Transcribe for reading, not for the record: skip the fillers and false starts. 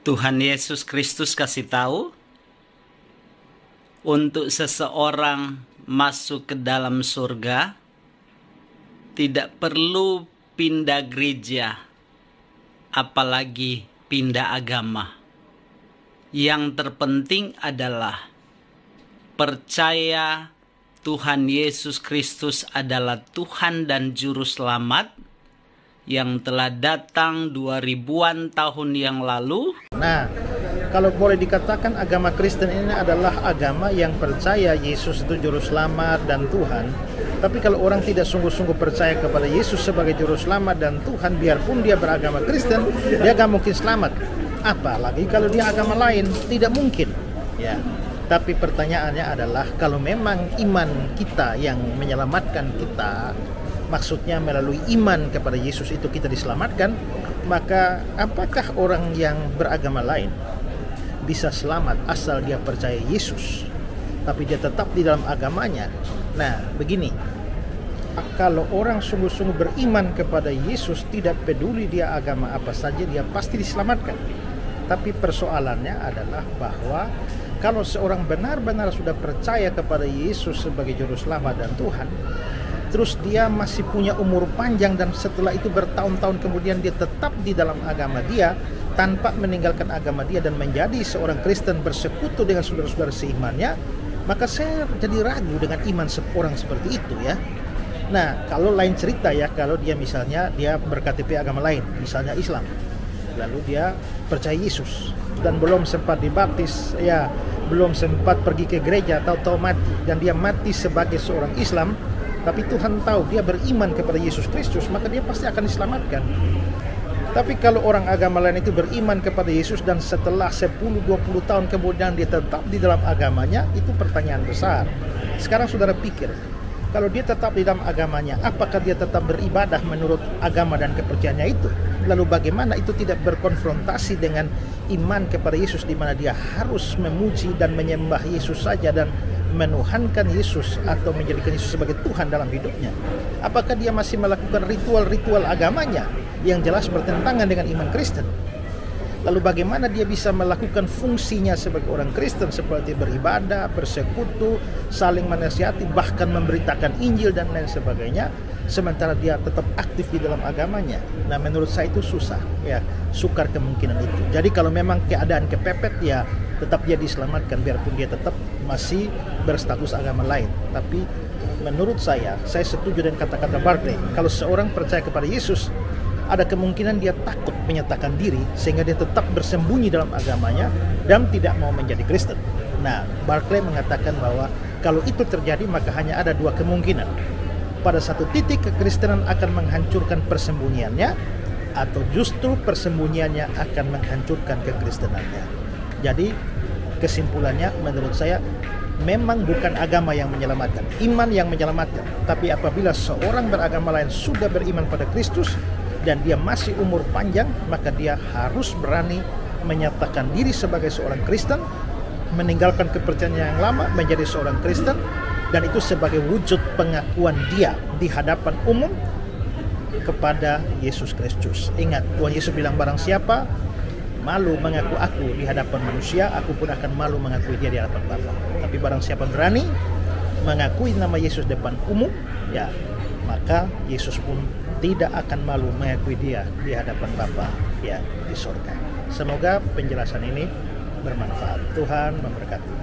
Tuhan Yesus Kristus kasih tahu, untuk seseorang masuk ke dalam surga, tidak perlu pindah gereja, apalagi pindah agama. Yang terpenting adalah percaya Tuhan Yesus Kristus adalah Tuhan dan Juru Selamat yang telah datang 2000-an tahun yang lalu. Nah, kalau boleh dikatakan agama Kristen ini adalah agama yang percaya Yesus itu Juru Selamat dan Tuhan. Tapi kalau orang tidak sungguh-sungguh percaya kepada Yesus sebagai Juru Selamat dan Tuhan, biarpun dia beragama Kristen, dia gak mungkin selamat. Apalagi kalau dia agama lain, tidak mungkin. Ya. Tapi pertanyaannya adalah, kalau memang iman kita yang menyelamatkan kita, maksudnya melalui iman kepada Yesus itu kita diselamatkan, maka apakah orang yang beragama lain bisa selamat asal dia percaya Yesus, tapi dia tetap di dalam agamanya? Nah, begini, kalau orang sungguh-sungguh beriman kepada Yesus, tidak peduli dia agama apa saja, dia pasti diselamatkan. Tapi persoalannya adalah bahwa kalau seorang benar-benar sudah percaya kepada Yesus sebagai Juru Selamat dan Tuhan, terus dia masih punya umur panjang, dan setelah itu bertahun-tahun kemudian dia tetap di dalam agama dia tanpa meninggalkan agama dia dan menjadi seorang Kristen, bersekutu dengan saudara-saudara seimannya, maka saya jadi ragu dengan iman orang seperti itu ya. Nah, kalau lain cerita ya, kalau dia misalnya dia berKTP agama lain, misalnya Islam, lalu dia percaya Yesus dan belum sempat dibaptis, ya belum sempat pergi ke gereja, tahu-tahu mati, dan dia mati sebagai seorang Islam, tapi Tuhan tahu dia beriman kepada Yesus Kristus, maka dia pasti akan diselamatkan. Tapi kalau orang agama lain itu beriman kepada Yesus dan setelah 10-20 tahun kemudian dia tetap di dalam agamanya, itu pertanyaan besar. Sekarang saudara pikir, kalau dia tetap di dalam agamanya, apakah dia tetap beribadah menurut agama dan kepercayaannya itu? Lalu bagaimana itu tidak berkonfrontasi dengan iman kepada Yesus, di mana dia harus memuji dan menyembah Yesus saja dan menuhankan Yesus atau menjadikan Yesus sebagai Tuhan dalam hidupnya? Apakah dia masih melakukan ritual-ritual agamanya yang jelas bertentangan dengan iman Kristen? Lalu bagaimana dia bisa melakukan fungsinya sebagai orang Kristen seperti beribadah, bersekutu, saling menasihati, bahkan memberitakan Injil dan lain sebagainya, sementara dia tetap aktif di dalam agamanya? Nah, menurut saya itu susah, ya, sukar kemungkinan itu. Jadi kalau memang keadaan kepepet, ya tetap dia diselamatkan biarpun dia tetap masih berstatus agama lain. Tapi menurut saya setuju dengan kata-kata Barclay, kalau seorang percaya kepada Yesus, ada kemungkinan dia takut menyatakan diri sehingga dia tetap bersembunyi dalam agamanya dan tidak mau menjadi Kristen. Nah, Barclay mengatakan bahwa kalau itu terjadi, maka hanya ada dua kemungkinan. Pada satu titik kekristenan akan menghancurkan persembunyiannya, atau justru persembunyiannya akan menghancurkan kekristenannya. Jadi kesimpulannya menurut saya, memang bukan agama yang menyelamatkan, iman yang menyelamatkan. Tapi apabila seorang beragama lain sudah beriman pada Kristus dan dia masih umur panjang, maka dia harus berani menyatakan diri sebagai seorang Kristen, meninggalkan kepercayaan yang lama, menjadi seorang Kristen, dan itu sebagai wujud pengakuan dia di hadapan umum kepada Yesus Kristus. Ingat, Tuhan Yesus bilang, barang siapa malu mengaku aku di hadapan manusia, aku pun akan malu mengakui dia di hadapan Bapa. Tapi barang siapa berani mengakui nama Yesus depan umum, ya maka Yesus pun tidak akan malu mengakui dia di hadapan Bapa ya di surga. Semoga penjelasan ini bermanfaat. Tuhan memberkati.